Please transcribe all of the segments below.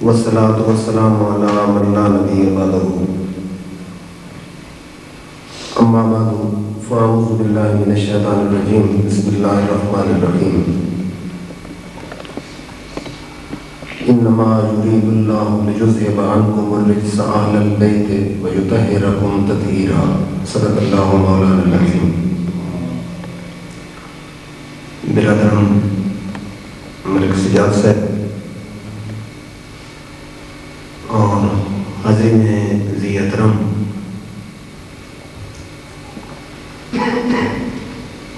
والصلاة والسلام على من لا نبي بعده أما بعد فأعوذ بالله من الشيطان الرجيم بسم الله الرحمن الرحيم إنما يريد الله ليذهب عنكم الرجس أهل البيت ويطهركم تطهيرا صدق الله مولانا العظيم. برادران ملک سجاد صاحب اور حاضرین ذی احترام،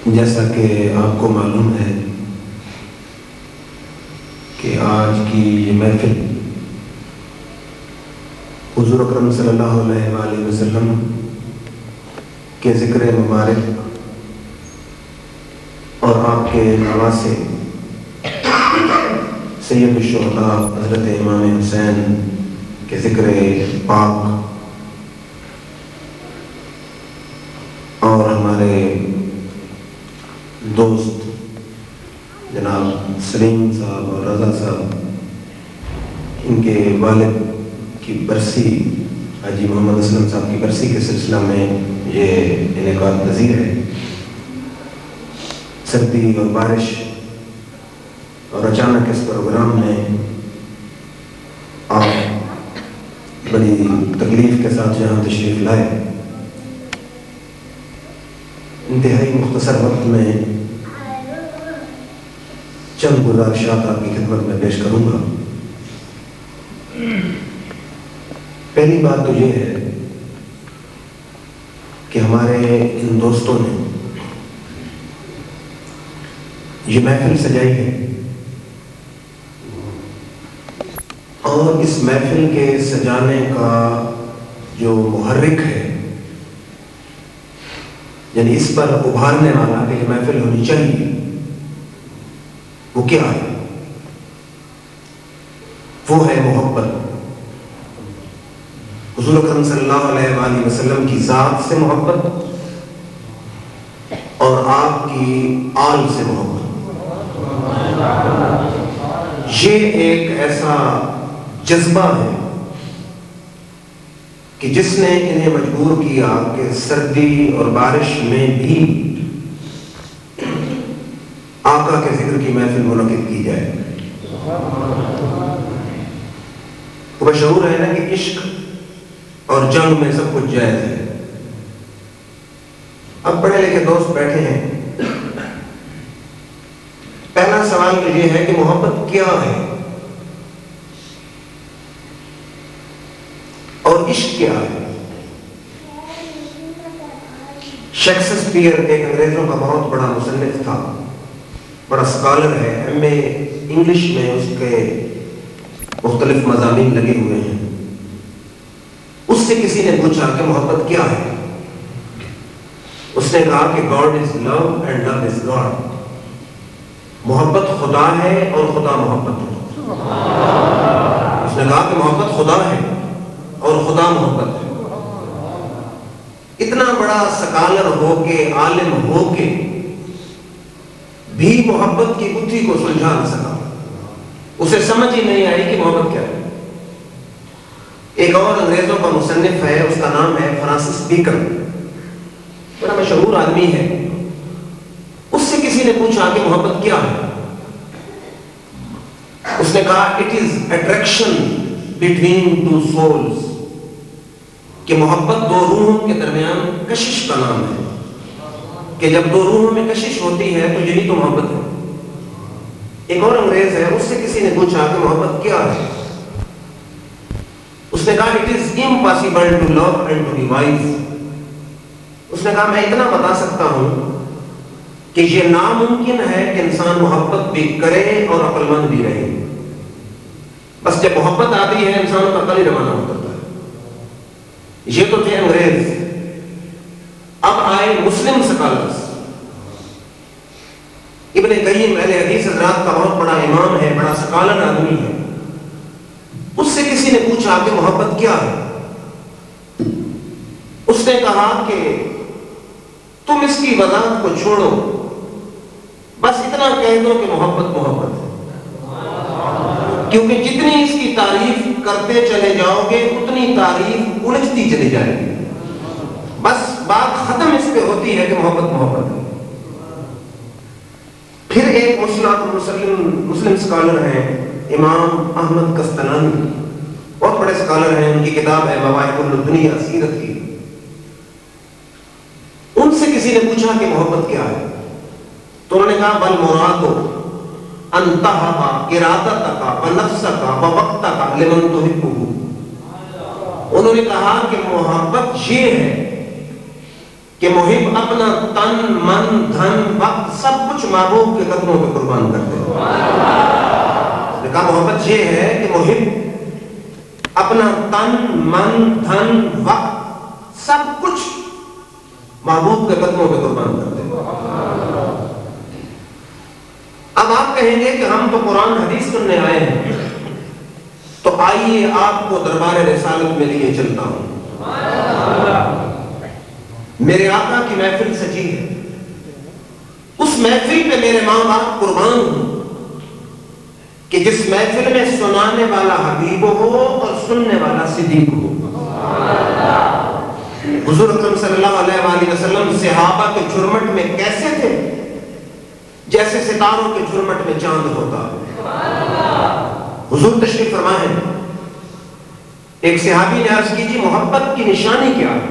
جیسا کہ آپ کو معلوم ہے کہ آج کی یہ محفل حضور اکرم صلی اللہ علیہ وآلہ وسلم کے ذکر مبارک اور آپ کے نواسے سید الشہداء حضرت امام حسین کے ذکر پاک اور ہمارے دوست جناب سلیم صاحب اور رضا صاحب ان کے والد کی برسی حاجی محمد اسلم صاحب کی برسی کے سلسلہ میں یہ انعقاد پذیر ہے. سردی اور بارش اور اچانک اس پروگرام میں آپ بڑی تکلیف کے ساتھ یہاں تشریف لائے. انتہائی مختصر وقت میں چند گزارشات آپ کی خدمت میں پیش کروں گا. پہلی بات تو یہ ہے کہ ہمارے ان دوستوں نے یہ محفل سجائی ہے اور اس محفل کے سجانے کا جو محرک ہے، یعنی اس پر ابھارنے والا کہ یہ محفل ہونی چاہیے، وہ کیا ہے؟ وہ ہے محبت. حضور اکرم صلی اللہ علیہ وآلہ وسلم کی ذات سے محبت اور آپ کی آل سے محبت. یہ ایک ایسا جذبہ ہے کہ جس نے انہیں مجبور کیا کہ سردی اور بارش میں بھی آقا کے ذکر کی محفل منعقد کی جائے. وہ مشہور ہے نا کہ عشق اور جنگ میں سب کچھ جائز ہے. اب پڑھے لکھے دوست بیٹھے ہیں، پہلا سوال یہ ہے کہ محبت کیا ہے اور عشق کیا ہے؟ شیکسپیئر ایک انگریزوں کا بہت بڑا مصنف تھا، بڑا اسکالر ہے، ایم اے انگلش میں اس کے مختلف مضامین لگے ہوئے ہیں. اس سے کسی نے پوچھا کہ محبت کیا ہے؟ اس نے کہا کہ God is love and love is God. محبت خدا ہے اور خدا محبت ہے. اس نے کہا کہ محبت خدا ہے اور خدا محبت ہے. اتنا بڑا سکالر ہو کے، عالم ہو کے بھی محبت کی گتھی کو سلجھا نہ سکا. اسے سمجھ ہی نہیں آئی کہ محبت کیا ہے. ایک اور انگریزوں کا مصنف ہے، اس کا نام ہے فرانسس بیکن، بڑا مشہور آدمی ہے. اس سے کسی نے پوچھا کہ محبت کیا ہے؟ اس نے کہا it is attraction between two souls, کہ محبت دو روحوں کے درمیان کشش کا نام ہے، کہ جب دو روحوں میں کشش ہوتی ہے تو یہی تو محبت ہے. ایک اور انگریز ہے، اس سے کسی نے پوچھا کہ محبت کیا ہے؟ اس نے کہا it is impossible to love and to be wise. اس نے کہا میں اتنا بتا سکتا ہوں کہ یہ ناممکن ہے کہ انسان محبت بھی کرے اور عقل مند بھی رہے. بس جب محبت آتی ہے انسان کا عقل ہی روانہ ہوتا ہے. یہ تو تھے انگریز. اب آئے مسلم سکالرز. ابن قیم اہل حدیث حضرات کا بہت بڑا امام ہے، بڑا سکالر آدمی ہے. اس سے کسی نے پوچھا کہ محبت کیا ہے؟ اس نے کہا کہ تم اس کی وضاحت کو چھوڑو، بس اتنا کہہ دو کہ محبت محبت ہے. کیونکہ جتنی اس کی تعریف کرتے چلے جاؤ گے اتنی تعریف الجھتی چلی جائے گی. بس بات ختم اس پہ ہوتی ہے کہ محبت محبت ہے. پھر ایک مسلم اسکالر ہیں امام احمد کستلانی، بہت بڑے اسکالر ہیں، ان کی کتاب ہے مواہب الدنیا سیرت کی. ان سے کسی نے پوچھا کہ محبت کیا ہے، تو انہوں نے کہا والمراد ان تہب ارادتک ونفسک ووقتک لمن تحبہ. انہوں نے کہا کہ محبت یہ ہے کہ محب اپنا تن من دھن وقت سب کچھ محبوب کے قدموں پہ قربان کرتے ہیں. نے کہا محبت یہ ہے کہ محب اپنا تن من دھن وقت سب کچھ محبوب کے قدموں پہ قربان کرتے ہیں. اب آپ کہیں گے کہ ہم تو قرآن حدیث سننے آئے ہیں، تو آئیے آپ کو دربار رسالت میں لیے چلتا ہوں. میرے آقا کی محفل سجی ہے، اس محفل پہ میرے ماں باپ قربان ہوں کہ جس محفل میں سنانے والا حبیب ہو اور سننے والا صدیق ہو. حضور اکرم صلی اللہ علیہ وآلہ وسلم صحابہ کے جھرمٹ میں کیسے تھے؟ جیسے ستاروں کے جھرمٹ میں چاند ہوتا. حضور تشریف فرمائے، ایک صحابی نے عرض کی جی محبت کی نشانی کیا ہے؟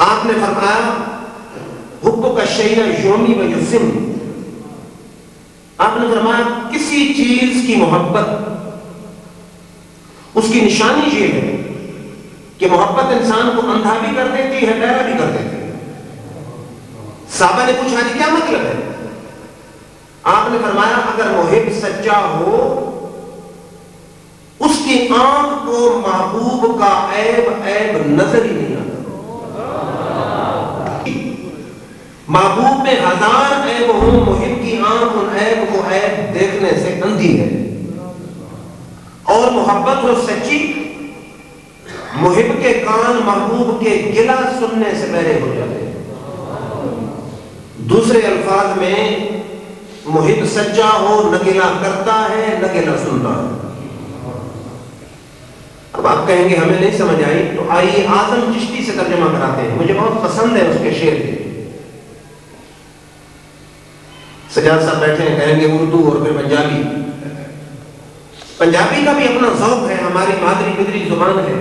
آپ نے فرمایا حبک الشیء یومی و یسم. آپ نے فرمایا کسی چیز کی محبت، اس کی نشانی یہ ہے کہ محبت انسان کو اندھا بھی کر دیتی ہے، بہرا بھی کر دیتی ہے. صحابہ نے پوچھا جی کیا مطلب ہے؟ آپ نے فرمایا اگر محب سچا ہو اس کی آنکھ کو محبوب کا عیب نظر ہی نہیں آتا. محبوب میں ہزار عیب ہوں، محب کی آنکھ ان عیب کو عیب دیکھنے سے اندھی ہے. اور محبت ہو سچی، محب کے کان محبوب کے گلہ سننے سے بہرے ہو جاتے ہیں. دوسرے الفاظ میں محب سچا ہو نہ گلہ کرتا ہے نہ گلہ سنتا ہے. اب آپ کہیں گے ہمیں نہیں سمجھ آئی، تو آئیے اعظم چشتی سے ترجمہ کراتے ہیں، مجھے بہت پسند ہے اس کے شعر. سجاد صاحب بیٹھے ہیں، کہیں گے اردو اور پھر پنجابی. پنجابی کا بھی اپنا ذوق ہے، ہماری مادری پدری زبان ہے،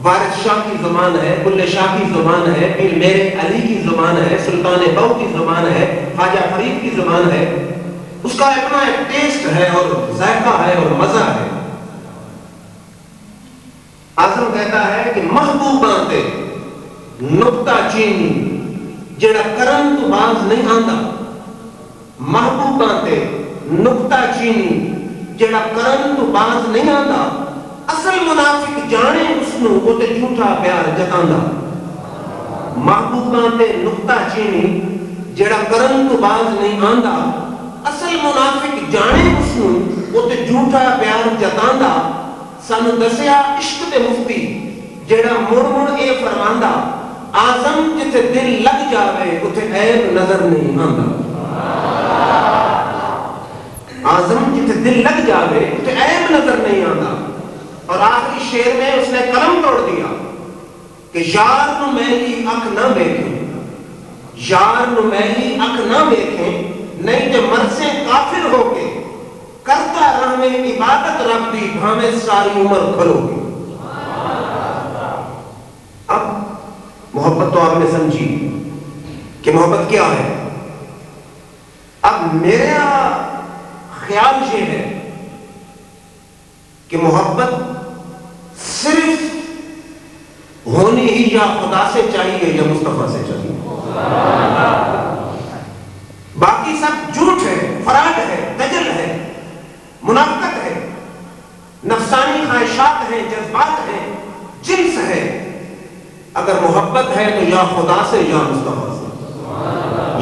وارث شاہ کی زبان ہے، بلے شاہ کی زبان ہے، پھر میرے علی کی زبان ہے، سلطان بہو کی زبان ہے، خواجہ فرید کی زبان ہے. اس کا اپنا ایک ٹیسٹ ہے اور ذائقہ ہے اور مزہ ہے. اعظم کہتا ہے کہ محبوباں تے نقطہ چینی جڑا کرن تو باز نہیں آندا. محبوباں تے نقطہ چینی جڑا کرن تو باز نہیں آندا. اصل منافق جانے اس نو وہ تے جھوٹا پیار جتاندا. محبوباں تے نقطہ چینی جڑا کرن تو باز نہیں آندا. اصل منافق جانے اس نو وہ تے جھوٹا پیار جتاندا. سانو دسیا عشق دے مفتی جڑا مڑ مڑ اے فرماندا اعظم جتے دل لگ جاوے اتے عیب نظر نہیں آندا. اعظم جتے دل لگ جاوے اتے عیب نظر نہیں آندا. اور آخری شعر میں اس نے قلم توڑ دیا کہ یار نو میلی اکھ نہ دیکھیں، یار نو میلی اکھ نہ دیکھیں، نہیں تے مرسے کافر ہو کے کرتا رہنے عبادت رب دی بھامے ساری عمر کھلو گی. اب محبت تو آپ نے سمجھی کہ محبت کیا ہے. اب میرا خیال یہ ہے کہ محبت صرف ہونی ہی یا خدا سے چاہیے یا مصطفیٰ سے چاہیے. باقی سب جھوٹ ہے، فراڈ ہے، دجل ہے، منافقت ہے، نفسانی خواہشات ہیں، جذبات ہیں، جنس ہے. اگر محبت ہے تو یا خدا سے یا مصطفیٰ سے،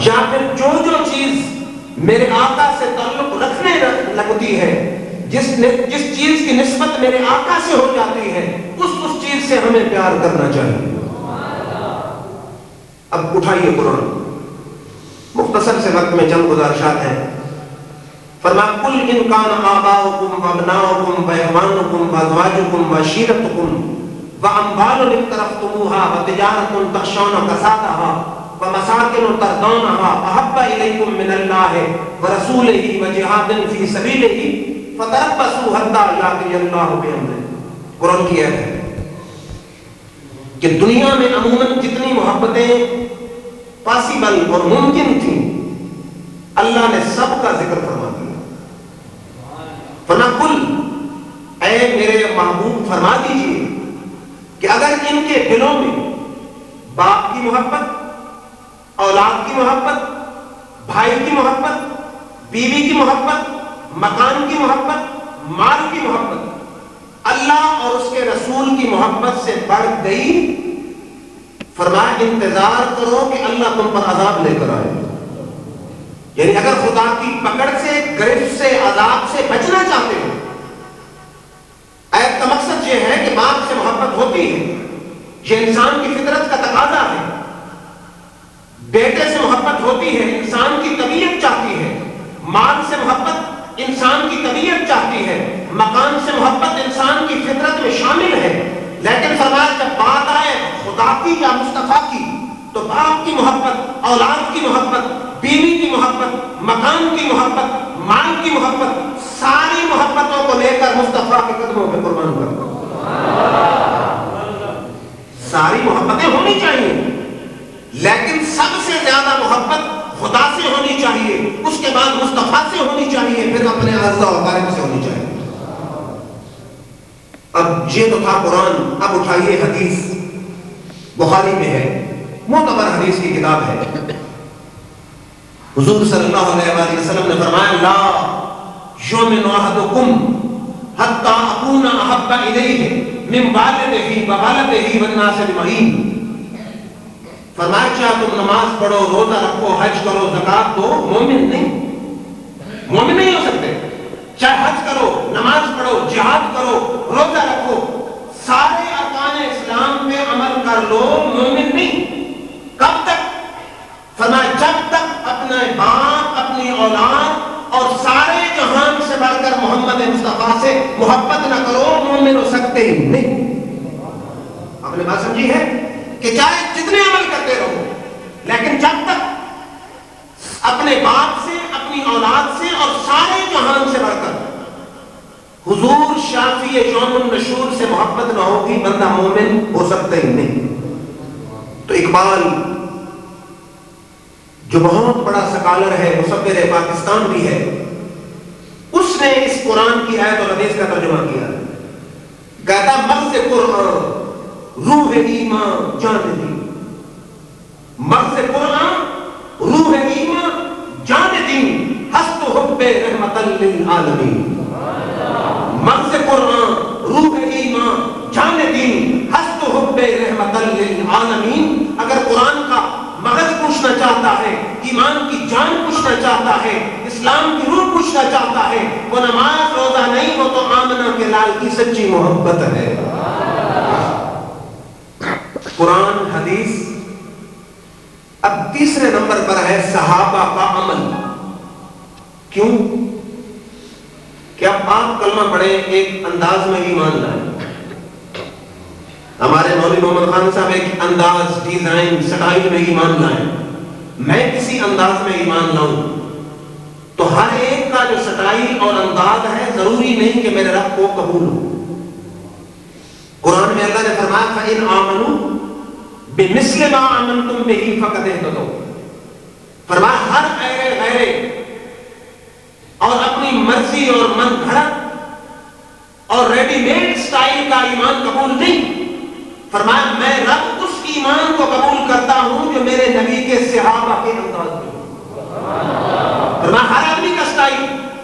یا پھر جو جو چیز میرے آقا سے تعلق رکھنے لگتی ہے، جس چیز کی نسبت میرے آقا سے ہو جاتی ہے، اس چیز سے ہمیں پیار کرنا چاہیے. اب اٹھائیے قرآن، مختصر سے وقت میں چند گزارشات ہیں. فرمایا قل ان کان آباؤکم وابناؤکم واخوانکم وازواجکم وعشیرتکم واموال اقترفتموها وتجارة تخشون کسادها ومساکن ترضونها احب الیکم من اللہ ورسولہ وجہاد فی سبیلہ فتربصوا حتی یأتی اللہ بامرہ. قرآن کی آیت ہے کہ دنیا میں عموماً جتنی محبتیں پاسبل اور ممکن تھیں اللہ نے سب کا ذکر فرما دیا. فَنَقُلْ اے میرے محبوب فرما دیجئے کہ اگر ان کے دلوں میں باپ کی محبت، اولاد کی محبت، بھائی کی محبت، بیوی کی محبت، مکان کی محبت، مال کی محبت اللہ اور اس کے رسول کی محبت سے بڑھ گئی، فرمایا انتظار کرو کہ اللہ تم پر عذاب لے کر آئے. یعنی اگر خدا کی پکڑ سے، گرفت سے، عذاب سے بچنا چاہتے ہو، آیت کا مقصد یہ ہے کہ باپ سے محبت ہوتی ہے، یہ انسان کی فطرت کا تقاضا ہے. بیٹے سے محبت ہوتی ہے، انسان کی طبیعت چاہتی ہے. مال سے محبت انسان کی طبیعت چاہتی ہے. مکان سے محبت انسان کی فطرت میں شامل ہے. لیکن فرمایا جب بات آئے خدا کی یا مصطفیٰ کی تو باپ کی محبت، اولاد کی محبت، بیوی کی محبت، مکان کی محبت، مال کی محبت، ساری محبتوں کو لے کر مصطفیٰ کے قدموں پہ قربان کرتا ہوں. ساری محبتیں ہونی چاہیے لیکن سب سے زیادہ محبت خدا سے ہونی چاہیے، اس کے بعد مصطفیٰ سے ہونی چاہیے، پھر اپنے اعزاء و اقارب سے ہونی چاہیے. اب یہ تو تھا قرآن. اب اٹھائیے حدیث، بخاری میں ہے، معتبر حدیث کی کتاب ہے. حضور صلی اللہ علیہ وآلہ وسلم نے فرمایا لا یؤمن احدکم حتی اکون احب الیہ من والدہ وولدہ والناس اجمعین. فرمایا کیا تم نماز پڑھو، روزہ رکھو، حج کرو، زکات دو، مومن نہیں ہو سکتے. چاہے حج کرو، نماز پڑھو، جہاد کرو، روزہ رکھو، سارے ارکان اسلام پہ عمل کر لو، مومن نہیں. کب تک؟ فرمایا جب تک اپنے باپ، اپنی اولاد اور سارے جہان سے بڑھ کر محمد مصطفیٰ سے محبت نہ کرو، مومن ہو سکتے ہی نہیں. آپ نے بات سمجھی ہے کہ چاہے جتنے عمل کرتے رہو لیکن جب تک اپنے باپ سے، اپنی اولاد سے اور سارے جہان سے بڑھ کر حضور شافی یوم النشور سے محبت نہ ہوگی، بندہ مومن ہو سکتا ہی نہیں. تو اقبال جو بہت بڑا سکالر ہے، مصور پاکستان بھی ہے، اس نے اس قرآن کی آیت اور حدیث کا ترجمہ کیا. کہتا مغز قرآن روح ایمان جان دین. مغز قرآن روح ایمان جان دین ہست حب رحمت للعالمین. مغز قرآن روح ایمان جان دین ہست حب رحمت للعالمین. اگر قرآن کا مغز پوچھنا چاہتا ہے، ایمان کی جان پوچھنا چاہتا ہے، اسلام کی روح پوچھنا چاہتا ہے، وہ نماز روزہ نہیں، وہ تو آمنہ کے لال کی سچی محبت ہے. قرآن حدیث. اب تیسرے نمبر پر ہے صحابہ کا عمل. کیوں کہ اب آپ کلمہ پڑھیں ایک انداز میں ایمان لائیں. ہمارے مولوی محمد خان صاحب ایک انداز، ڈیزائن، سٹائل میں ایمان لائیں. میں کسی انداز میں ایمان لاؤں تو ہر ایک کا جو سٹائل اور انداز ہے ضروری نہیں کہ میرے رب کو قبول ہو. قرآن میں اللہ نے فرمایا فَإِنْ آمَنُوا بِمِثْلِ مَا آمَنْتُمْ بِهِ فَقَدْ اهْتَدَوْا. فرمایا ہر غیرے اور اپنی مرضی اور من گھڑت اور ریڈی میڈ سٹائل کا ایمان قبول نہیں. فرمایا میں رب اس ایمان کو قبول کرتا ہوں جو میرے نبی کے صحابہ کے انداز میں. فرمایا ہر آدمی کا سٹائل،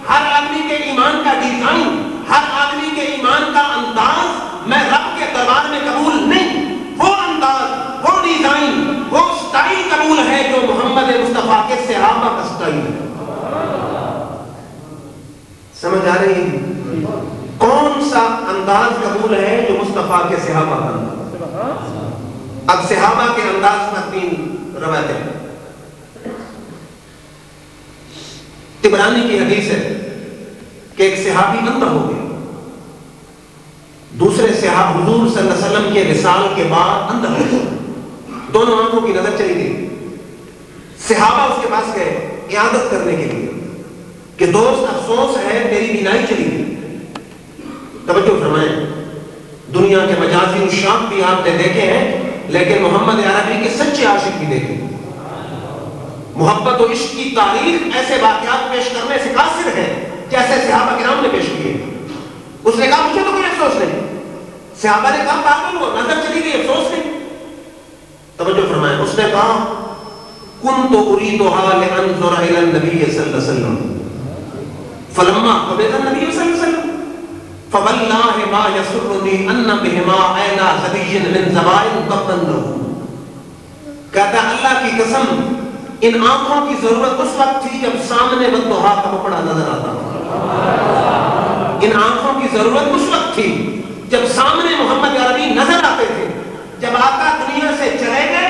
ہر آدمی کے ایمان کا ڈیزائن، ہر آدمی کے ایمان کا انداز میں رب کے دربار میں قبول نہیں. وہ انداز، وہ ڈیزائن، وہ سٹائل قبول ہے جو محمد مصطفیٰ کے صحابہ کا سٹائل ہے. سمجھ آ رہی ہے؟ کون سا انداز قبول ہے؟ جو مصطفیٰ کے صحابہ کا انداز. اب صحابہ کے انداز پر 3 روایتیں. طبرانی کی حدیث ہے کہ ایک صحابی اندھا ہو گیا، دوسرے صحابہ حضور صلی اللہ علیہ وسلم کے وصال کے بعد اندھا ہو گیا، دونوں آنکھوں کی نظر چلی گئی۔ صحابہ اس کے پاس گئے عیادت کرنے کے لیے کہ دوست افسوس ہے تیری بینائی چلی گئی۔ توجہ فرمائیں، دنیا کے مجازی اشاق بھی آپ نے دیکھے ہیں، لیکن محمد عربی کے سچے عاشق بھی دیکھے۔ محبت و عشق کی تاریخ ایسے واقعات پیش کرنے سے قاصر ہے جیسے صحابہ کرام نے پیش کیے۔ اس نے کہا مجھے تو کوئی افسوس نہیں، صحابہ نے کہا پاگل ہو، نظر چلی گئی، افسوس نہیں۔ توجہ فرمائیں، اس نے کہا کنت اریدها لانظر الى النبي صلی اللہ علیہ وسلم فلما قبض النبي صلی اللہ علیہ وسلم فوالله ما يسرني ان بهما عين ذبي من ذبائح قبل له۔ کہتا اللہ کی قسم ان آنکھوں کی ضرورت اس وقت تھی جب سامنے والضحیٰ کا کپڑا نظر آتا تھا۔ ان آنکھوں کی ضرورت اس وقت تھی جب سامنے محمد عربی نظر آتے تھے۔ جب آقا دنیا سے چلے گئے،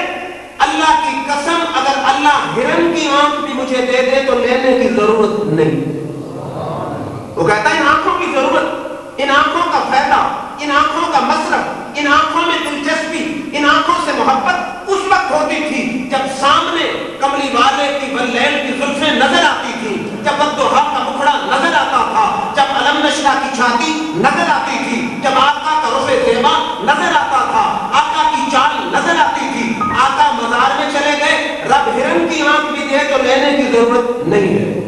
اللہ کی قسم اگر اللہ ہرن کی آنکھ بھی مجھے دے دے تو لینے کی ضرورت نہیں۔ وہ کہتا ہے ان آنکھوں کی ضرورت، ان آنکھوں کا فائدہ، ان آنکھوں کا مصرف، ان آنکھوں میں دلچسپی، ان آنکھوں سے محبت اس وقت ہوتی تھی جب سامنے کملی والے کی واللیل کی زلفیں نظر آتی تھی، جب والضحیٰ کا مکھڑا نظر آتا تھا، جب علم نشرہ کی چھاتی نظر آتی تھی، جب آقا کا رخ زیبا نظر آتا تھا، آقا کی چال نظر آتی تھی۔ آقا مزار میں چلے گئے، رب ہرن کی آنکھ بھی دے تو لینے کی ضرورت نہیں ہے۔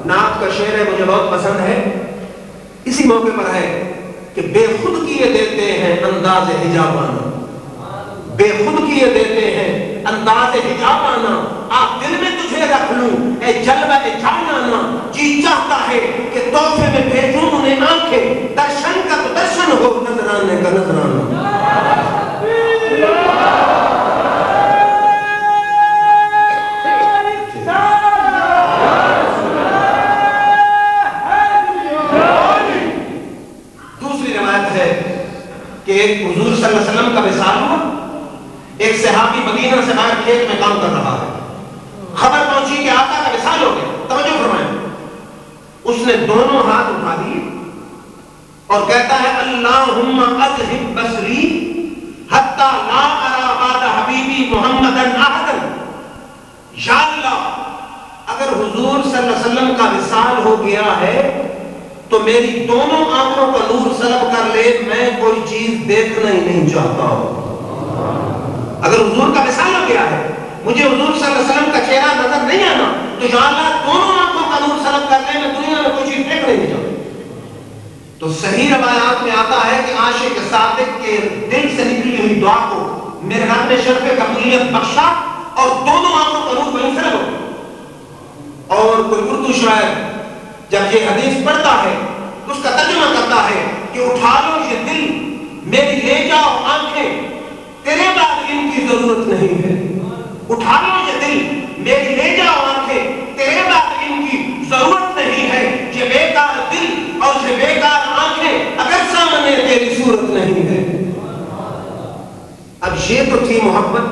نعت کا شعر ہے، مجھے بہت پسند ہے، اسی موقع پر ہے کہ بے خود کیے دیتے ہیں انداز حجابانہ، بے خود کیے دیتے ہیں انداز حجابانہ، آپ دل میں تجھے رکھ لوں اے جلوہ جانانا، جی چاہتا ہے کہ تحفے میں بھیجوں انہیں آنکھیں، درشن کا تو درشن ہو، نظرانے کا نظرانہ۔ کہ ایک حضور صلی اللہ علیہ وسلم کا وصال ہوا، ایک صحابی مدینہ سے باہر کھیت میں کام کر رہا ہے، خبر پہنچی کہ آقا کا وصال ہو گیا۔ توجہ فرمائیں، اس نے دونوں ہاتھ اٹھا دیے اور کہتا ہے اللہم اذہب بصری حتی لا ارى بعد حبیبی محمدا احدا۔ یا اللہ، اگر حضور صلی اللہ علیہ وسلم کا وصال ہو گیا ہے تو میری دونوں آنکھوں کا نور سلب کر لے، میں کوئی چیز دیکھنا ہی نہیں چاہتا ہوں۔ اگر حضور کا وصال ہو گیا ہے، مجھے حضور صلی اللہ علیہ وسلم کا چہرہ نظر نہیں آنا، تو یا اللہ دونوں آنکھوں کا نور سلب کر لے، میں دنیا میں کوئی چیز دیکھنا نہیں چاہتا۔ تو صحیح روایات میں آتا ہے کہ عاشق صادق کے دل سے نکلی ہوئی دعا کو میرے رب نے شرف قبولیت بخشا اور دونوں آنکھوں کا نور وہیں سلب ہو گیا۔ اور کوئی اردو شاعر جب یہ حدیث پڑھتا ہے تو اس کا ترجمہ کرتا ہے کہ اٹھا لو یہ دل میری، لے جاؤ آنکھیں، تیرے بعد ان کی ضرورت نہیں ہے۔ اٹھا لو یہ دل میری، لے جاؤ آنکھیں، تیرے بعد ان کی ضرورت نہیں ہے۔ یہ بیکار دل اور یہ بیکار آنکھیں اگر سامنے تیری صورت نہیں ہے۔ اب یہ تو تھی محبت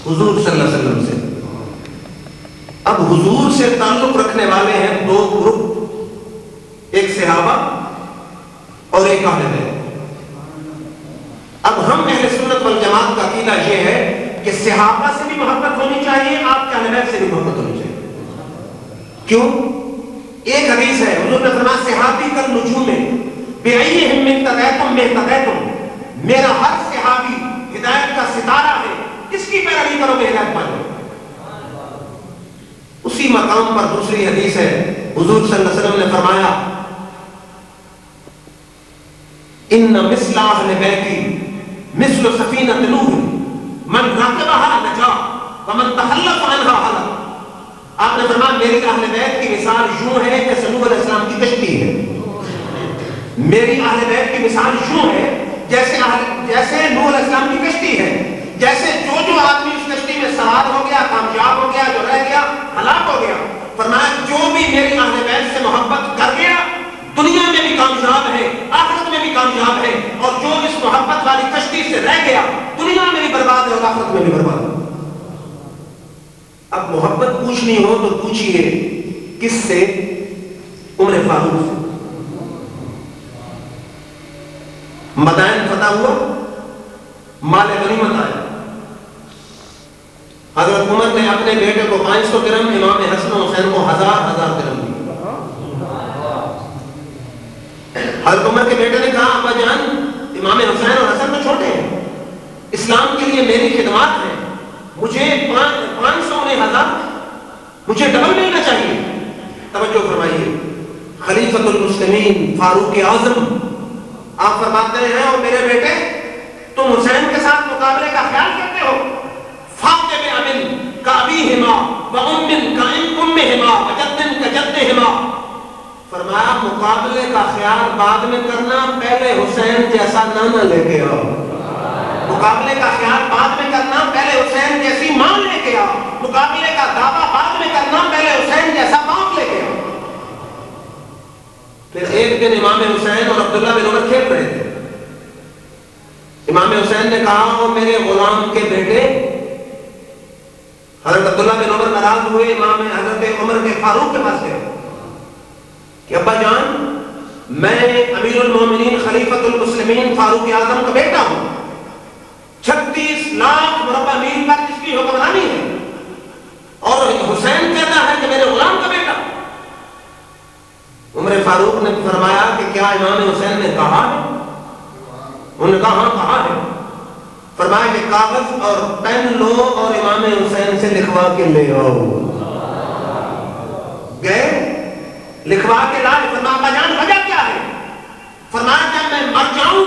حضور صلی اللہ علیہ وسلم سے۔ اب حضور سے تعلق رکھنے والے ہیں دو گروپ، ایک صحابہ اور ایک اہل بیت۔ اب ہم اہل سنت والجماعت کا عقیدہ یہ ہے کہ صحابہ سے بھی محبت ہونی چاہیے، آپ کے اہل بیت سے بھی محبت ہونی چاہیے۔ کیوں؟ ایک حدیث ہے، حضور نے فرمایا صحابی کالنجوم بأیہم اقتدیتم اہتدیتم، میرا ہر صحابی ہدایت کا ستارہ ہے، کس کی پیروی کرو گے ہدایت پائیں گے۔ اسی مقام پر دوسری حدیث ہے، حضور صلی اللہ علیہ وسلم نے فرمایا ان مثل اہل بیتی مثل سفینۃ نوح من راکبها نجا ومن تخلف عنها ہلک۔ آپ نے فرمایا میری اہل بیت کی مثال یوں ہے جیسے نوح علیہ السلام کی کشتی ہے۔ میری اہل بیت کی مثال یوں ہے جیسے نوح علیہ السلام کی کشتی ہے، جیسے جو آدمی اس کشتی میں سوار ہو گیا کامیاب ہو گیا، جو رہ گیا ہلاک ہو گیا۔ فرمایا جو بھی میری اہل بیت سے محبت کر گیا دنیا میں بھی کامیاب ہے، آخرت میں بھی کامیاب ہے، اور جو اس محبت والی کشتی سے رہ گیا دنیا میں بھی برباد ہے اور آخرت میں بھی برباد ہے۔ اب محبت پوچھنی ہو تو پوچھئے کس سے؟ عمر فاروق سے. مدائن فتح ہوا, مال غنیمت آیا. حضرت عمر نے اپنے بیٹے کو 500 درہم, امام حسن و حسین کو 1000 درہم دی. حضرت عمر کے بیٹے نے کہا ابا جان, امام حسین اور حسن تو چھوٹے ہیں, اسلام کے لیے میری خدمات ہیں, مجھے 500 انہیں 1000, مجھے ڈبل ملنا چاہیے. توجہ فرمائیے, خلیفۃ المسلمین فاروق اعظم آپ فرماتے ہیں اور میرے بیٹے تم حسین کے ساتھ مقابلے کا خیال کرتے ہو, فاطمہ امن کا ابیہما و امن کا امہما و جد کا جدہما. فرمایا مقابلے کا خیال بعد میں کرنا, پہلے حسین جیسا نانا لے کے آؤ. مقابلے کا خیال بعد میں کرنا, پہلے حسین جیسی ماں لے کے آؤ. مقابلے کا دعویٰ بعد میں کرنا, پہلے حسین جیسا باپ لے کے آؤ. پھر ایک دن امام حسین اور عبداللہ بن عمر کھیل رہے تھے. امام حسین نے کہا او میرے غلام کے بیٹے. حضرت عبداللہ بن عمر ناراض ہوئے, امام حضرت عمر کے فاروق کے پاس گئے کہ ابا جان میں امیر المومنین خلیفۃ المسلمین فاروق اعظم کا بیٹا ہوں, 36 لاکھ مربع میل پر جس کی حکمرانی ہے, اور حسین کہتا ہے کہ میرے غلام کا بیٹا. عمر فاروق نے فرمایا کہ کیا امام حسین نے کہا ہے؟ انہوں نے کہا ہاں کہا ہے. فرمایا کہ کاغذ اور پین لو اور امام حسین سے لکھوا کے لے آؤ. گئے, لکھوا کے لائے. فرمایا ابا جان وجہ کیا ہے؟ فرمایا جب میں مر جاؤں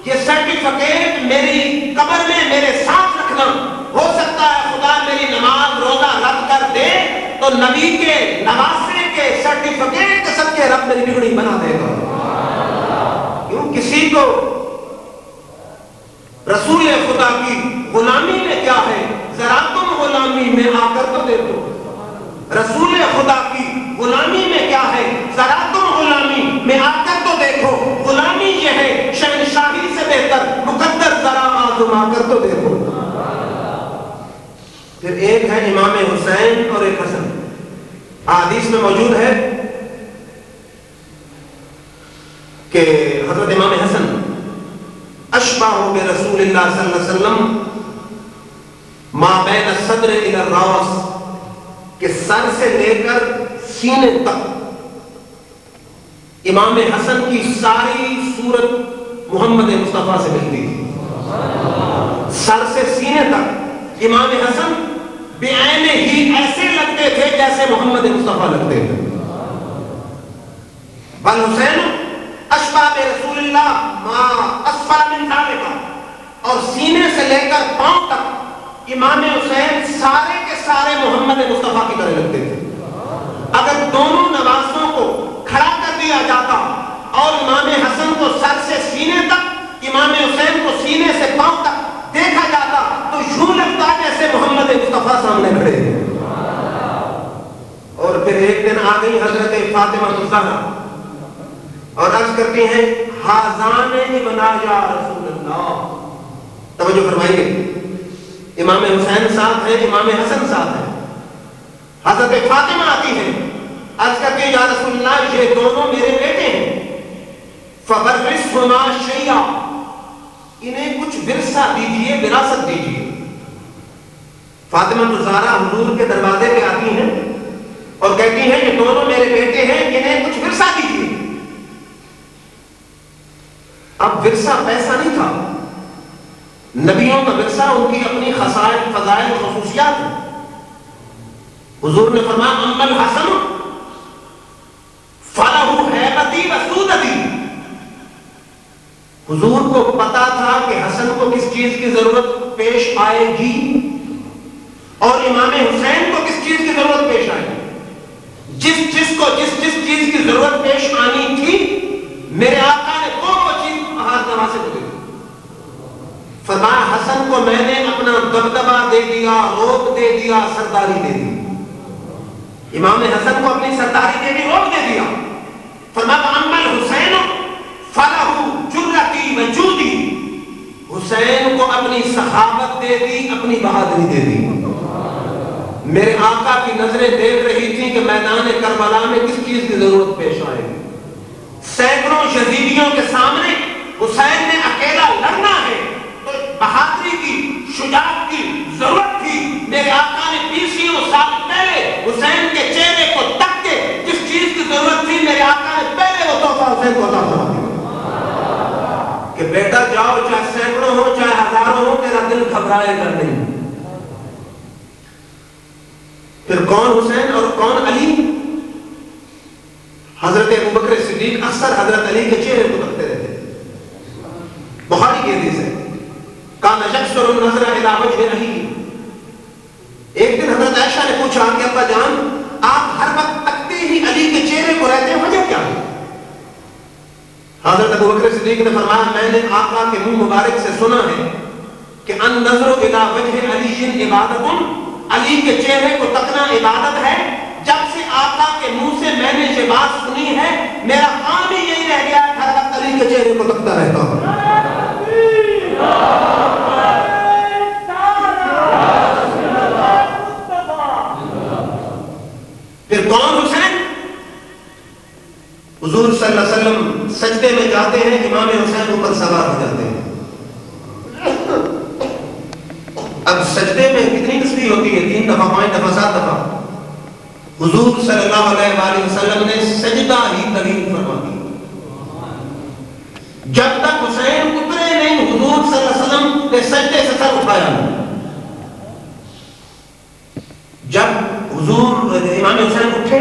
یہ سرٹیفکیٹ میری قبر میں میرے ساتھ رکھنا, ہو سکتا ہے خدا میری نماز روزہ رد کر دے تو نبی کے نواسے کے سرٹیفکیٹ سب کے رب میری بگڑی بنا دے گا. کیوں کسی کو رسول خدا کی غلامی میں کیا ہے, ذرا تم غلامی میں آ کر تو دیکھو. رسول خدا کی غلامی میں کیا ہے, ذرا تم غلامی میں آ کر تو دیکھو. غلامی یہ ہے شہنشاہی سے بہتر, مقدر ذرا آزما کر تو دیکھو. پھر ایک ہے امام حسین اور ایک حسن. حدیث میں موجود ہے کہ حضرت امام حسن اشباہ برسول اللہ صلی اللہ علیہ وسلم ما بین الصدر الی الراس, کہ سر سے لے کر سینے تک امام حسن کی ساری صورت محمد مصطفیٰ سے ملتی تھی. سر سے سینے تک امام حسن بعین ہی ایسے لگتے تھے جیسے محمد مصطفیٰ لگتے تھے. بل حسین اشباہ برسول اللہ ما اسفل من ذالک, اور سینے سے لے کر پاؤں تک امام حسین سارے کے سارے محمد مصطفیٰ کی طرح لگتے تھے. اگر دونوں نواسوں کو کھڑا کر دیا جاتا اور امام حسن کو سر سے سینے تک, امام حسین کو سینے سے پاؤں تک دیکھا جاتا تو یوں لگتا جیسے محمد مصطفیٰ سامنے کھڑے ہیں. اور پھر ایک دن آ گئی حضرت فاطمہ الزہرا اور عرض کرتی ہیں حاذان بنایا رسول اللہ. توجہ فرمائیے, امام حسین ساتھ ہیں, امام حسن ساتھ ہیں. حضرت فاطمہ آتی ہیں, عرض کرتی ہیں یا رسول اللہ یہ دونوں میرے بیٹے ہیں, فَبَرِّسْهُمَا شَيْئًا, انہیں کچھ ورثہ دیجئے, وراثت دیجئے. فاطمہ الزہرا حضور کے دروازے پہ آتی ہیں اور کہتی ہیں یہ دونوں میرے بیٹے ہیں, انہیں کچھ ورثہ دیجئے. اب ورثہ پیسہ نہیں تھا, نبیوں کا ورثہ ان کی اپنی خصائص, فضائل, خصوصیات ہیں. حضور نے فرمایا اما الحسن فلہ ہیبتی و سودتی. حضور کو پتا تھا کہ حسن کو کس چیز کی ضرورت پیش آئے گی اور امام حسین کو کس چیز کی ضرورت پیش آئے گی. جس چیز کی ضرورت پیش آنی تھی میرے آقا نے وہ چیز ہاتھ نواسے کو دے دی. فرمایا حسن کو میں نے اپنا دبدبہ دے دیا, روب دے دیا, سرداری دے دی. امام حسن کو اپنی سرداری دے دی, روب دے دیا. فرمایا اما الحسین فلہ جرتی و جودی, حسین کو اپنی سخاوت دے دی, اپنی بہادری دے دی. میرے آقا کی نظریں دیکھ رہی تھیں کہ میدان کربلا میں کس چیز کی ضرورت پیش آئے گی. سینکڑوں یزیدیوں کے سامنے حسین نے اکیلا لڑنا ہے تو بہادری کی، شجاعت کی ضرورت تھی. میرے آقا نے 20 سال پہلے حسین کے چہرے کو تک کے جس چیز کی ضرورت تھی میرے آقا نے پہلے وہ تحفہ حسین کو عطا فرما دیا کہ بیٹا جاؤ، چاہے سینکڑوں ہو چاہے ہزاروں ہو، تیرا دل گھبرائے گا نہیں. پھر کون حسین اور کون علی؟ حضرت ابوبکر صدیق اکثر حضرت علی کے چہرے کو تکتے رہتے. بخاری کی حدیث ہے کان یکسر النظر الی وجہ علی. ایک دن حضرت عائشہ نے پوچھا کہ ابا جان آپ ہر وقت تکتے ہی علی کے چہرے کو رہتے ہیں، وجہ کیا ہے؟ حضرت ابوبکر صدیق نے فرمایا میں نے آقا کے منہ مبارک سے سنا ہے کہ النظر الی وجہ علی عبادت، علی کے چہرے کو تکنا عبادت ہے. جب سے آقا کے منہ سے میں نے یہ بات سنی ہے میرا کام ہی یہی رہ گیا ہے ہر وقت علی کے چہرے کو تکتا رہتا ہوں. پھر کون حسین؟ حضور صلی اللہ علیہ وسلم سجدے میں جاتے ہیں، امام حسین اوپر سوار ہو جاتے ہیں. اب سجدے میں کتنی تسبیح ہوتی ہے؟ 3 دفعہ 5 دفعہ 7 دفعہ. حضور صلی اللہ علیہ وآلہ وسلم نے سجدہ ہی طویل فرما دیا. جب تک حسین اترے نہیں حضور صلی اللہ علیہ وسلم نے سجدے سے سر اٹھایا نہیں. جب حضور امام حسین اٹھے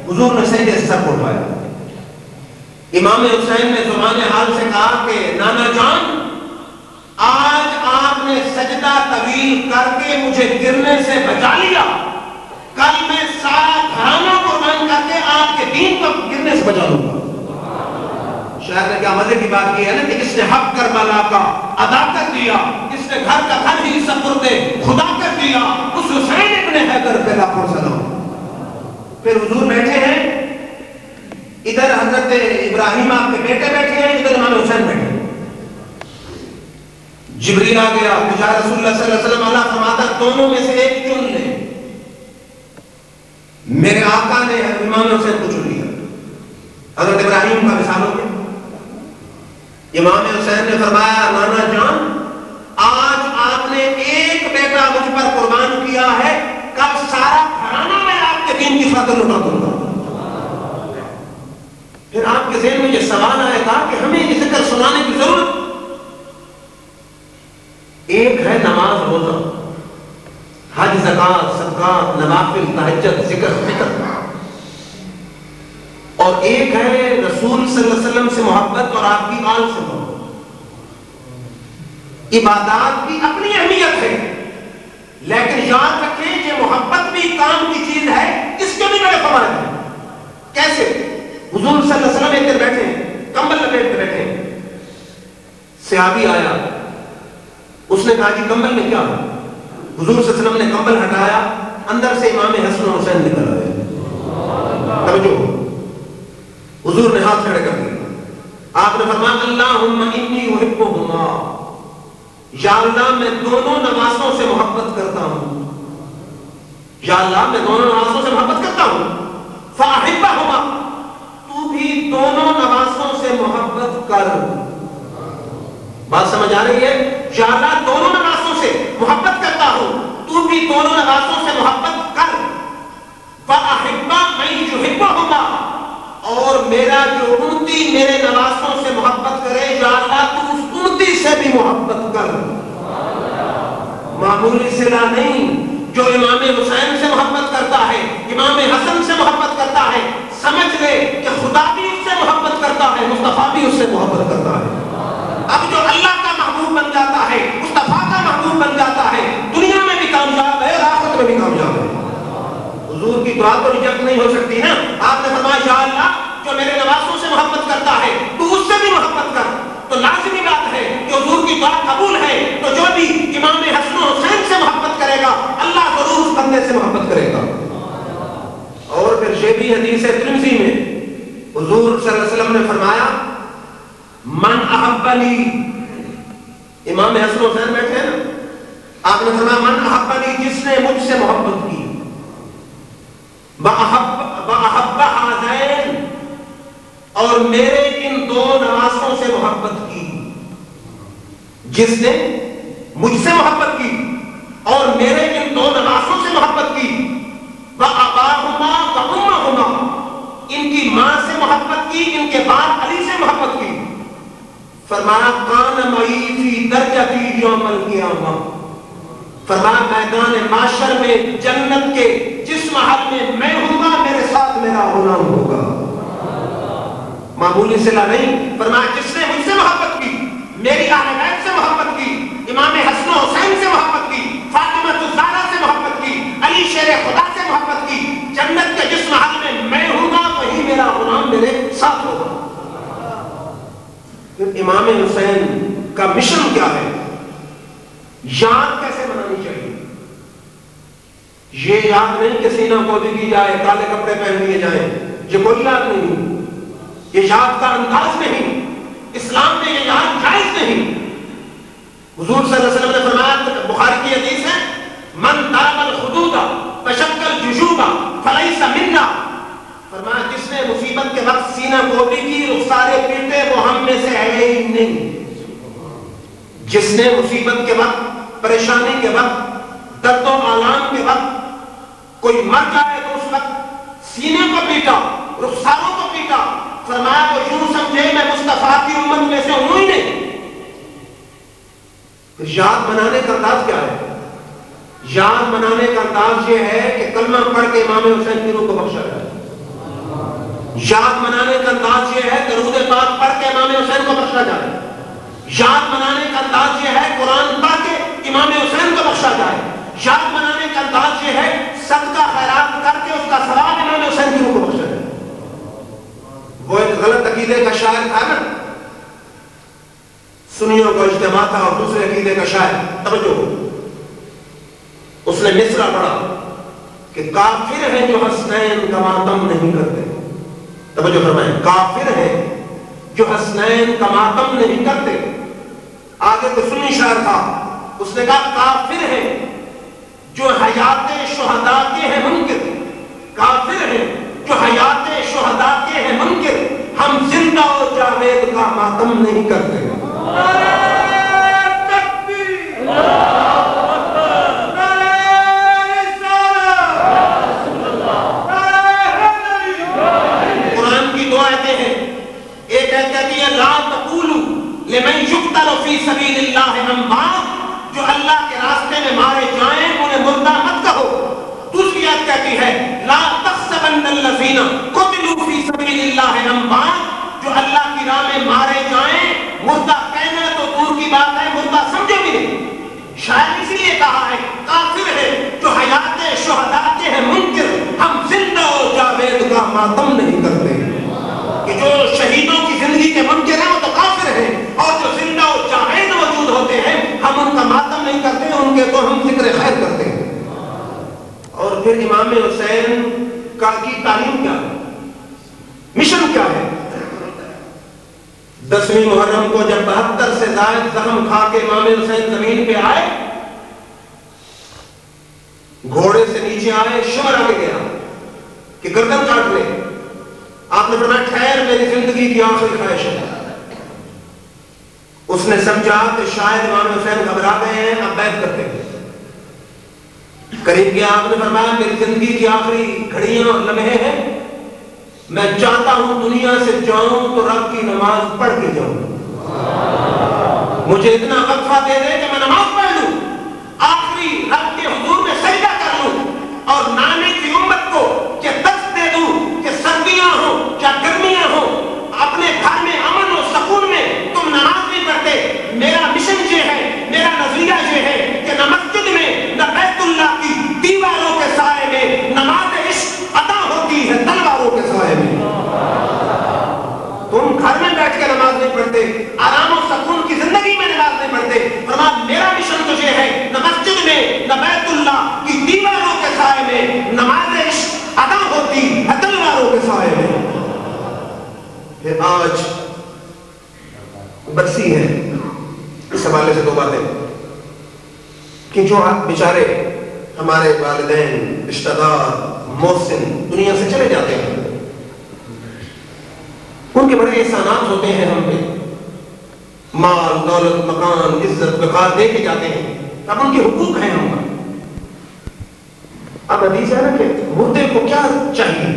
حضور نے سجدے سے سر کو اٹھایا. امام حسین نے زبان حال سے کہا کہ نانا جان آج آپ نے سجدہ طویل کر کے مجھے گرنے سے بچا لیا، کل میں سارا گھرانہ قربان کر کے آپ کے دین کو گرنے سے بچا لوں گا. شاعر نے کیا مزے کی بات کی ہے نا کہ اس نے حق کربلا کا ادا کر دیا، اس نے گھر کا گھر ہی سپرد خدا کر دیا، اس حسین ابن حیدر پہ لاکھوں سلام. پھر حضور بیٹھے ہیں، ادھر حضرت ابراہیم آپ کے بیٹے بیٹھے ہیں، ادھر امام حسین بیٹھے ہیں. جبریل آ گیا کہ یا رسول اللہ صلی اللہ علیہ وسلم اللہ فرماتا دونوں میں سے ایک چن لے. میرے آقا نے امام حسین کو چن لیا. حضرت ابراہیم کا مثال ہو گیا. امام حسین نے فرمایا نانا جان آج آپ نے ایک بیٹا مجھ پر قربان کیا ہے، کل سارا گھرانہ میں آپ کے دین کی خاطر لٹا دوں گا. پھر آپ کے ذہن میں یہ سوال آئے گا کہ ہمیں یہ ذکر سنانے کی ضرورت. ایک ہے نماز روزہ، حج زکات صدقات نوافل تہجد ذکر فکر، اور ایک ہے رسول صلی اللہ علیہ وسلم سے محبت اور آپ کی آل سے محبت. عبادات کی اپنی اہمیت ہے لیکن یاد رکھیں یہ محبت بھی کام کی چیز ہے، اس کے بھی بڑے فوائد ہیں. کیسے؟ حضور صلی اللہ علیہ وسلم ایک دن بیٹھے ہیں، کمبل لپیٹ کے بیٹھے ہیں. صحابی آیا، اس نے کہا جی کمبل میں کیا؟ حضور صلی اللہ علیہ وسلم نے کمبل ہٹایا، اندر سے امام حسن و حسین نکل آئے. توجہ، حضور نے ہاتھ کھڑے کر دیا. آپ نے فرمایا اللہم انی احبہما، یا اللہ میں دونوں نواسوں سے محبت کرتا ہوں، یا اللہ میں دونوں نواسوں سے محبت کرتا ہوں. فاحبہما، تو بھی دونوں نواسوں سے محبت کر. بات سمجھ آ رہی ہے؟ یا اللہ دونوں نواسوں سے محبت کرتا ہوں، تو بھی دونوں نواسوں سے محبت کر. فاحبا من یحبہما، اور میرا جو امتی میرے نواسوں سے محبت کرے یا اللہ تو اس امتی سے بھی محبت کر. معمولی صلہ نہیں، جو امام حسین سے محبت کرتا ہے، امام حسن سے محبت کرتا ہے، سمجھ لے کہ خدا بھی اس سے محبت کرتا ہے، مصطفیٰ بھی اس سے محبت کرتا ہے. اب جو اللہ کا محبوب بن جاتا ہے، مصطفیٰ کا محبوب بن جاتا ہے، دنیا میں بھی کامیاب ہے، آخرت میں بھی کامیاب ہے. حضور کی دعا تو ریجیکٹ نہیں ہو سکتی نا. آپ نے فرمایا یا اللہ جو میرے نواسوں سے محبت کرتا ہے تو اس سے بھی محبت کر. تو لازمی بات ہے کہ حضور کی دعا قبول ہے، تو جو بھی امام حسن و حسین سے محبت کرے گا اللہ ضرور اس بندے سے محبت کرے گا. اور پھر یہ بھی حدیث ترمذی میں حضور صلی اللہ علیہ وسلم نے فرمایا من احبنی، امام حسن و حسین بیٹھے ہیں نا، آپ نے فرمایا من احبنی، جس نے مجھ سے محبت کی. وَأَحَبَّ هَذَيْنِ، اور میرے ان دو نواسوں سے محبت کی، جس نے مجھ سے محبت کی اور میرے ان دو نواسوں سے محبت کی، وَأَبَاهُمَا وَأُمَّهُمَا، ان کی ماں سے محبت کی، ان کے باپ علی سے محبت کی. فرمایا کان معی فی درجتی یوم القیامہ، فرمایا میدان معاشر میں جنت کے جس محل میں میں ہوں گا میرے ساتھ میرا غلام ہوگا. معمولی صلہ نہیں. فرمایا جس نے مجھ سے محبت کی، میری اہل بیت سے محبت کی، امام حسن و حسین سے محبت کی، فاطمہ الزہرا سے محبت کی، علی شیر خدا سے محبت کی، جنت کے جس محل میں میں ہوں گا وہی میرا غلام میرے ساتھ ہوگا. پھر امام حسین کا مشن کیا ہے؟ یاد کیسے منانی چاہیے؟ یہ یاد نہیں کہ سینہ گودی کی جائے، کالے کپڑے پہن لیے جائیں، یہ کوئی یاد نہیں. یہ یاد کا انداز نہیں، اسلام میں یہ یاد جائز نہیں. حضور صلی اللہ علیہ وسلم نے فرمایا، بخاری کی حدیث ہے، من ضرب الخدود فشق الجیوب فلیس منا، فرمایا جس نے مصیبت کے وقت سینہ گودی کی، رخسارے پیٹے، وہ ہم میں سے ہے ہی نہیں. جس نے مصیبت کے وقت، پریشانی کے وقت، درد و آلام کے وقت، کوئی مر جائے تو اس وقت سینے کو پیٹا، رخساروں کو پیٹا، فرمایا وہ یوں سمجھے میں مصطفیٰ کی امت میں سے ہوں ہی نہیں. یاد منانے کا انداز کیا ہے؟ یاد منانے کا انداز یہ ہے کہ کلمہ پڑھ کے امام حسین کی روح کو بخشا جائے. یاد منانے کا انداز یہ ہے درود پاک پڑھ کے امام حسین کو بخشا جائے. یاد منانے کا انداز یہ ہے قرآن پڑھ کے امام حسین کو بخشا جائے. یاد منانے کا انداز یہ ہے صدقہ خیرات کر کے اس کا ثواب امام حسین کی روح کو بخشا جائے. وہ ایک غلط عقیدے کا شاعر تھا نا، سنیوں کا اجتماع تھا اور دوسرے عقیدے کا شاعر. توجہ، اس نے مصرع پڑھا کہ کافر ہیں جو حسنین کا ماتم نہیں کرتے. توجہ فرمائیں، کافر ہیں جو حسنین کا ماتم نہیں کرتے. آگے تو سنی شاعر تھا، اس نے کہا کافر ہیں جو حیات شہداء کے ہیں منکر، کافر ہیں جو حیات شہداء کے ہیں منکر، ہم زندہ و جاوید کا ماتم نہیں کرتے. قرآن کی دو آیتیں ہیں. ایک آیت کہتی ہے لا تقولوا لمن يقتل في سبيل الله اموات، جو اللہ کے راستے میں مارے جائیں انہیں مردہ مت کہو. دوسری آیت کہتی ہے لا تحسبن الذين قتلوا في سبيل الله اموات، جو اللہ کی راہ میں مارے جائیں مردہ کہنا تو دور کی بات ہے، مردہ سمجھے بھی نہیں. شاید اسی لیے کہا ہے کافر ہے جو حیات شہداء کے ہیں منکر، ہم زندہ و جاوید کا ماتم نہیں کرتے. کہ جو شہیدوں کی زندگی کے منکر ہیں وہ تو کافر ہیں، اور جو زندہ و جاوید موجود ہوتے ہیں ہم ان کا ماتم نہیں کرتے، ان کے تو ہم ذکر خیر کرتے ہیں. اور پھر امام حسین کی تعلیم کیا ہے، مشن کیا ہے؟ 10ویں محرم کو جب 72 سے زائد زخم کھا کے امام حسین زمین پہ آئے، گھوڑے سے نیچے آئے، شمر آگے گیا کہ گردن کاٹ لے. آپ نے فرمایا ٹھہر، میری زندگی کی آخری خواہش ہے. اس نے سمجھا کہ شاید امام حسین گھبرا گئے ہیں، اب بیعت کرتے ہیں. قریب گیا، آپ نے فرمایا میری زندگی کی آخری گھڑیاں لمحے ہیں، میں چاہتا ہوں دنیا سے جاؤں تو رب کی نماز پڑھ کے جاؤں. مجھے اتنا وقفہ دے دے کہ میں نماز پڑھ لوں، آخری رب کے حضور میں سجدہ کر لوں، اور نانے کی امت کو کہ دست دے دوں کہ سردیاں ہوں یا گرمیاں ہوں، اپنے گھر میں امن و سکون میں تم نماز نہیں پڑھتے. میرا مشن یہ ہے، میرا نظریہ یہ ہے کہ نہ مسجد میں نہ بیت اللہ کی دیواروں کے سائے میں نماز عشق ادا ہوتی ہے تلواروں کے سائے میں. تم گھر میں بیٹھ کے نماز نہیں پڑھتے، آرام و سکون کی زندگی میں نماز نہیں پڑھتے. فرمایا میرا مشن تو یہ ہے نہ مسجد میں نہ بیت اللہ کی دیواروں کے سائے میں نماز عشق ادا ہوتی ہے تلواروں کے سائے میں. پھر آج برسی ہے، اس حوالے سے دو باتیں کہ جو بیچارے ہمارے والدین، رشتہ دار، محسن دنیا سے چلے جاتے ہیں، ان کے بڑے احسانات ہوتے ہیں ہم پہ، مال دولت مکان عزت وقار دے کے جاتے ہیں، اب ان کے حقوق ہیں ہم پر۔ اب حدیث ہے نا کہ مردے کو کیا چاہیے،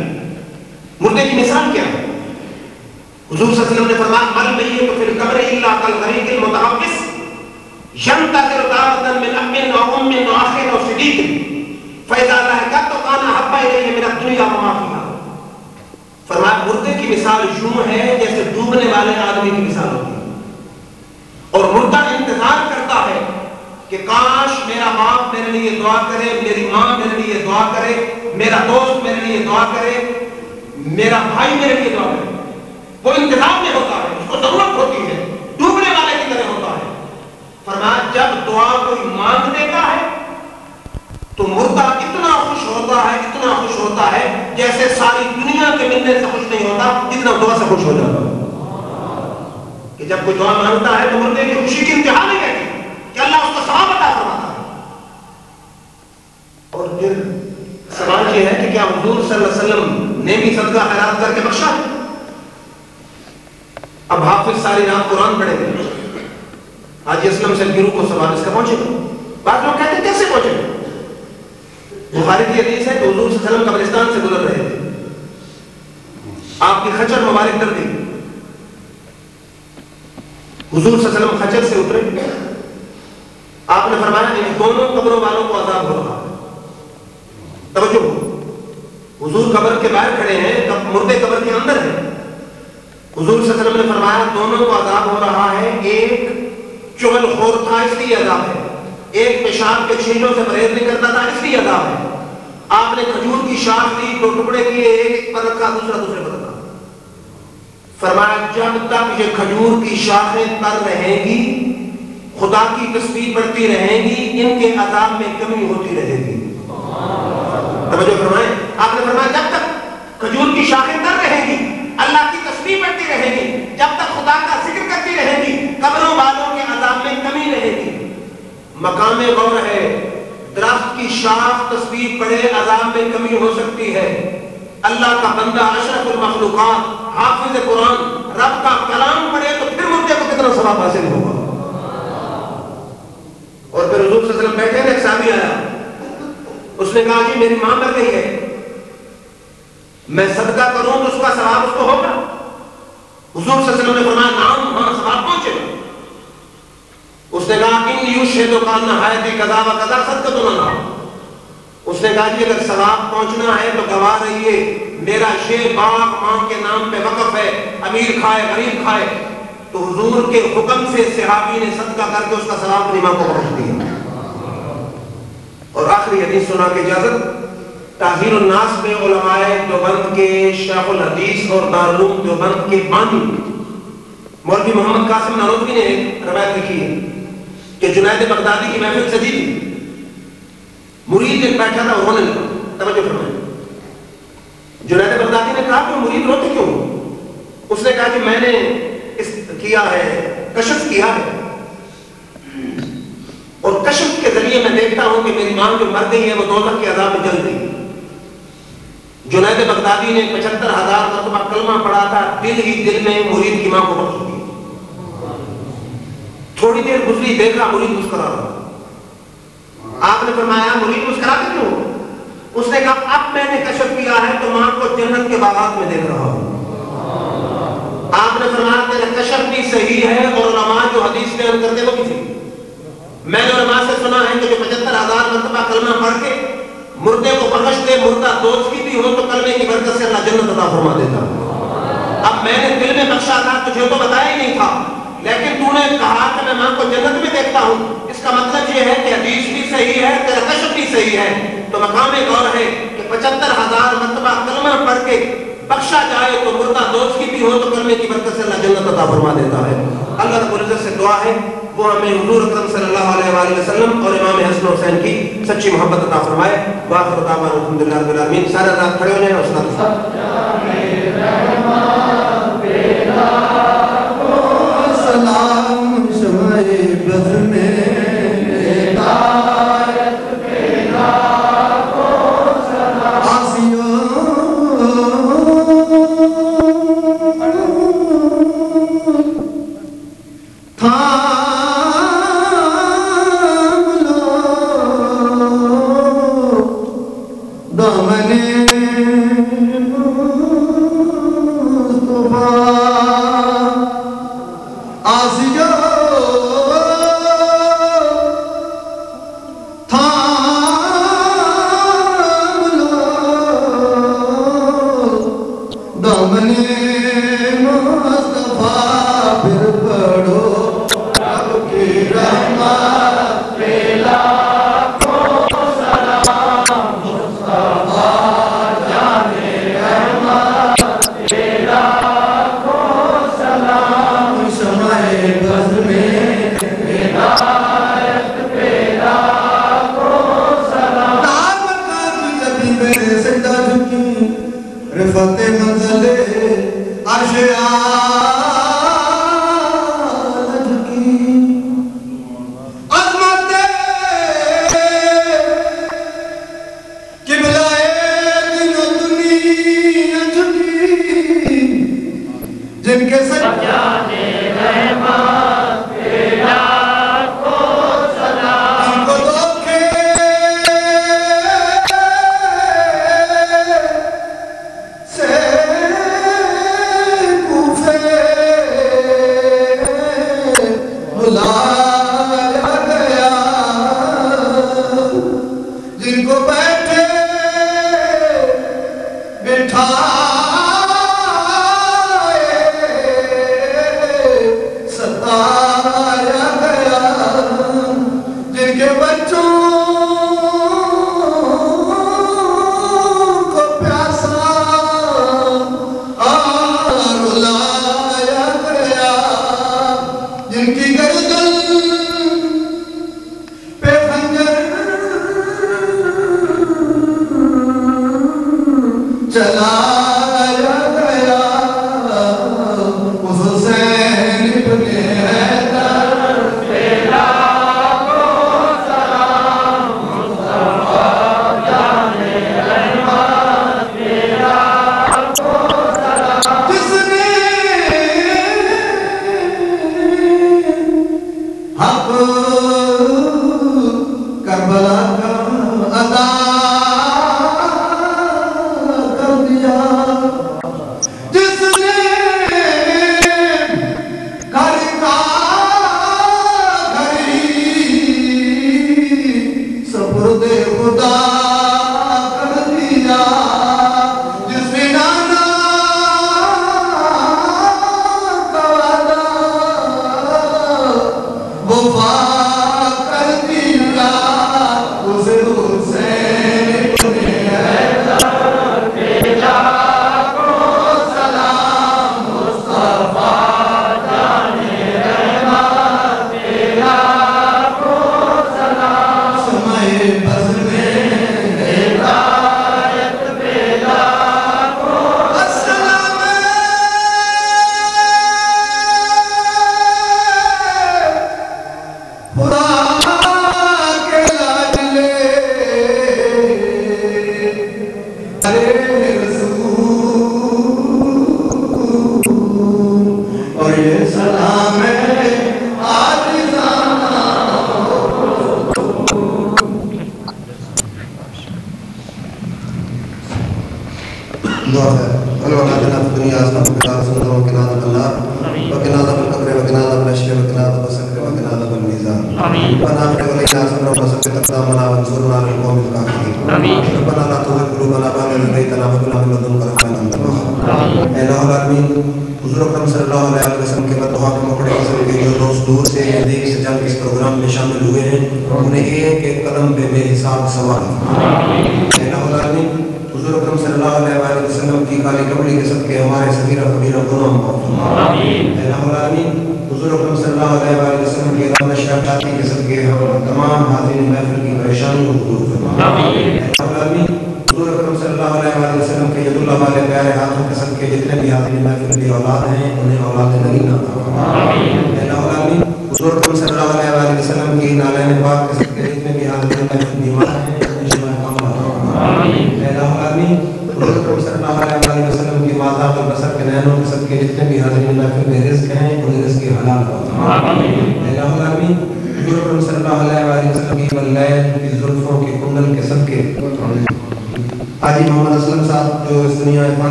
مردے کی مثال کیا ہے؟ حضور صلی اللہ علیہ وسلم نے فرمایا مل میت فی القبر الا کالغریق المتحبس ينتظر دعوة من اب و ام و اخ و صدیق فاذا لحقت كان احب الیہ من الدنیا وما فیہا۔ فرمایا مردے کی مثال یوں ہے جیسے ڈوبنے والے آدمی کی مثال ہوتی ہے، اور مردہ انتظار کرتا ہے کہ کاش میرا باپ میرے لیے دعا کرے، میری ماں میرے لیے دعا کرے، میرا دوست میرے لیے دعا کرے، میرا بھائی میرے لیے دعا کرے۔ وہ انتظار میں ہوتا ہے، اس کو ضرورت ہوتی ہے، ڈوبنے والے کی طرح ہوتا ہے۔ فرمایا جب دعا کوئی مانگ دیتا ہے تو مردہ اتنا خوش ہوتا ہے، اتنا خوش ہوتا ہے جیسے ساری دنیا کے ملنے سے خوش نہیں ہوتا جتنا دعا سے خوش ہو جاتا ہے۔ کہ جب کوئی دعا مانگتا ہے تو مردے کی خوشی کی انتہا نہیں رہتی کہ اللہ اس کو ثواب عطا فرماتا ہے۔ اور پھر سوال یہ ہے کہ کیا حضور صلی اللہ علیہ وسلم نے بھی صدقہ خیرات کر کے بخشا ہے؟ اب حافظ ساری رات قرآن پڑھے گے، حاجی اسلم سے گروہ کو سوال اس کا پہنچے گا۔ بعض لوگ کہتے ہیں کیسے پہنچے گا؟ بخاری کی حدیث ہے کہ حضور صلی اللہ علیہ وسلم قبرستان سے گزر رہے تھے، آپ کی خچر مبارک ڈر گئی، حضور صلی اللہ علیہ وسلم خچر سے اترے، آپ نے فرمایا ان دونوں قبروں والوں کو عذاب ہو رہا ہے۔ توجہ، حضور قبر کے باہر کھڑے ہیں، مردے قبر کے اندر ہیں، حضور صلی اللہ علیہ وسلم نے فرمایا دونوں کو عذاب ہو رہا ہے، ایک چغل خور تھا اس لیے عذاب ہے، ایک پیشاب کے چھینوں سے پرہیز نہیں کرتا تھا اس لیے عذاب ہے۔ آپ نے کھجور کی شاخ لی، دو ٹکڑے کیے، ایک پر رکھا دوسرا دوسرے پر رکھا، فرمایا جب تک یہ کھجور کی شاخیں تر رہیں گی، خدا کی تسبیح بڑھتی رہیں گی، ان کے عذاب میں کمی ہوتی رہے گی۔ توجہ فرمائیں، آپ نے فرمایا جب تک کھجور کی شاخیں تر رہیں گی، اللہ کی تسبیح بڑھتی رہے گی، جب تک خدا کا ذکر کرتی رہے گی، قبروں والوں کے عذاب میں کمی رہے گی۔ مقام غور ہے، درخت کی شاخ تسبیح پڑھے عذاب میں کمی ہو سکتی ہے، اللہ کا بندہ اشرف المخلوقات حافظ قرآن رب کا کلام پڑھے تو پھر مردے کو کتنا ثواب حاصل ہوگا۔ اور پھر حضور صلی اللہ علیہ وسلم بیٹھے ایک صحابی آیا، اس نے کہا جی میری ماں مر گئی ہے، میں صدقہ کروں تو اس کا ثواب اس کو ہوگا؟ حضور صلی اللہ علیہ وسلم نے فرمایا نعم، ہاں ثواب پہنچے گا۔ اس نے کہا ان یشهد کان نہایت قضا و قضا صدقہ تو نہ، اس نے کہا جی اگر ثواب پہنچنا ہے تو گواہ رہیے میرا یہ باغ ماں کے نام پہ وقف ہے، امیر کھائے غریب کھائے۔ تو حضور کے حکم سے صحابی نے صدقہ کر کے اس کا ثواب اپنی ماں کو بخش دیا۔ اور آخری حدیث سنا کے اجازت، تحذیر الناس میں علماء دیوبند کے شیخ الحدیث اور دارالعلوم دیوبند کے بانی مولوی محمد قاسم نانوتوی نے ایک روایت لکھی ہے کہ جنید بغدادی کی محفل سجی تھی، مرید ایک بیٹھا تھا رونے لگا۔ توجہ فرمائیں، جنید بغدادی نے کہا کہ مرید روتے کیوں؟ اس نے کہا کہ میں نے کیا ہے، کشف کیا ہے، اور کشف کے ذریعے میں دیکھتا ہوں کہ میری ماں جو مر گئی ہے وہ دوزخ کے عذاب میں جل گئی۔ جنید بغدادی نے 75,000 مرتبہ کلمہ پڑھا تھا، دل ہی دل میں مرید کی ماں کو بخش دی۔ تھوڑی دیر گزری، دیکھا مرید مسکرا رہا۔ آپ نے فرمایا مرید مسکراتے کیوں؟ اس نے کہا اب میں نے کشف کیا ہے تو ماں کو جنت کے باغات میں دیکھ رہا ہوں۔ آپ نے فرمایا تیرا کشف بھی صحیح ہے اور علماء جو حدیث بیان کرتے وہ بھی صحیح۔ میں نے علماء سے سنا ہے کہ جو 75,000 مرتبہ کلمہ پڑھ کے مردے کو بخش دے، مردہ دوست کی بھی ہو تو کلمے کی برکت سے اللہ جنت عطا فرما دیتا۔ اب میں نے دل میں بخشا تھا، تجھے تو بتایا ہی نہیں تھا، لیکن تو نے کہا کہ میں ماں کو جنت میں دیکھتا ہوں، اس کا مطلب یہ ہے کہ حدیث بھی صحیح ہے، تیرا کشف بھی صحیح ہے۔ تو مقام غور ہے کہ 75,000 مرتبہ کلمہ پڑھ کے بخشا جائے تو مردہ دوست کی بھی ہو تو کلمے کی برکت سے اللہ جنت عطا فرما دیتا ہے۔ اللہ رب العزت سے دعا ہے وہ ہمیں حضور اکرم صلی اللہ علیہ وآلہ وسلم اور امام حسن و حسین کی سچی محبت عطا فرمائے۔ وآخر دعوانا الحمدللہ رب العالمین۔ سارے رات کھڑے ہو جائیں اور سلام شمع بدر میں ہدایت پیدا کو سلام